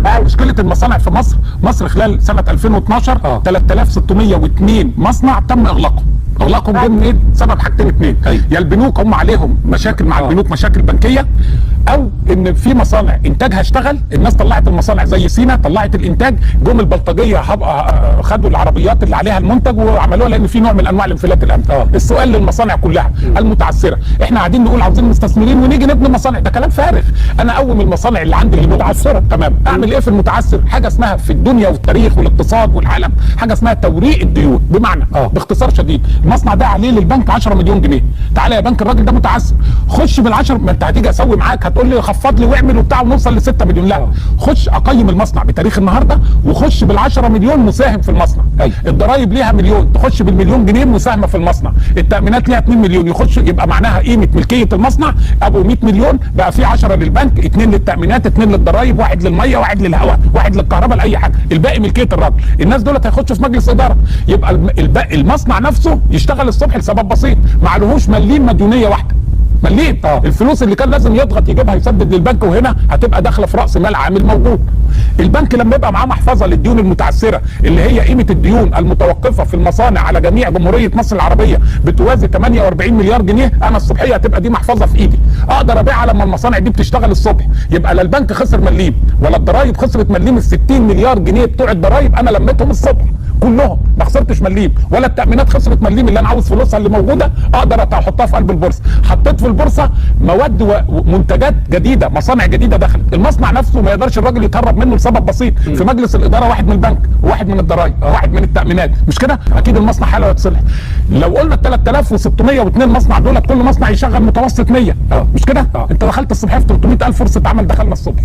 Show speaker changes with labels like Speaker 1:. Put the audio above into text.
Speaker 1: نعم. مشكله المصانع في مصر خلال سنه 2012 3602 مصنع تم اغلاقهم ضمن ايه؟ سبب حاجتين اتنين، يا البنوك هم عليهم مشاكل مع البنوك، مشاكل بنكيه، او ان في مصانع انتاجها اشتغل، الناس طلعت المصانع زي سينا طلعت الانتاج، جم البلطجيه خدوا العربيات اللي عليها المنتج وعملوها، لان في نوع من انواع الانفلات الامني. السؤال للمصانع كلها المتعثره، احنا قاعدين نقول عاوزين مستثمرين ونيجي نبني مصانع، ده كلام فارغ. انا اقوم المصانع اللي عندي اللي متعثره، تمام، اعمل ايه في المتعثر؟ حاجه اسمها في الدنيا والتاريخ والاقتصاد والعالم حاجه اسمها توريق الديون، بمعنى باختصار شديد، المصنع ده عليه للبنك 10 مليون جنيه، تعالى يا بنك الراجل ده متعثر، خش بال10، ما انت هتيجي اسوي معاك هتقول لي خفض لي واعمل وبتاع ونوصل ل 6 مليون، لا، خش اقيم المصنع بتاريخ النهارده وخش بال10 مليون مساهم في المصنع، الضرايب ليها مليون، تخش بالمليون جنيه مساهمه في المصنع، التامينات ليها 2 مليون، يخش يبقى معناها قيمه ملكيه المصنع ابو 100 مليون، بقى في 10 للبنك، 2 للتامينات، 2 للضرايب، 1 للميه، 1 للهواء، 1 للكهرباء، لاي حاجه، الباقي ملكيه الراجل. الناس دول هيخشوا في مجلس اداره، يبقى المصنع نفسه يشتغل الصبح لسبب بسيط، ما عليهوش مليم مديونيه واحده، مليم الفلوس اللي كان لازم يضغط يجيبها يسدد للبنك، وهنا هتبقى داخله في راس مال عامل موجود. البنك لما يبقى معاه محفظه للديون المتعثره اللي هي قيمه الديون المتوقفه في المصانع على جميع جمهوريه مصر العربيه بتوازي 48 مليار جنيه، انا الصبحيه هتبقى دي محفظه في ايدي اقدر ابيعها لما المصانع دي بتشتغل الصبح، يبقى لا البنك خسر مليم ولا الضرايب خسرت مليم، ال 60 مليار جنيه بتوع الضرايب انا لميتهم الصبح كلهم، ما خسرتش مليم، ولا التامينات خسرت مليم، اللي انا عاوز فلوسها اللي موجوده اقدر احطها في قلب البورصه، حطيت في البورصه مواد ومنتجات جديده، مصانع جديده دخلت، المصنع نفسه ما يقدرش الراجل يتهرب منه لسبب بسيط، في مجلس الاداره واحد من البنك وواحد من الضرايب وواحد من التامينات، مش كده؟ اكيد المصنع حاله يتصلح. لو قلنا 3602 مصنع دولت كل مصنع يشغل متوسط 100، مش كده؟ انت دخلت الصبح في 300,000 فرصه عمل دخلنا الصبح.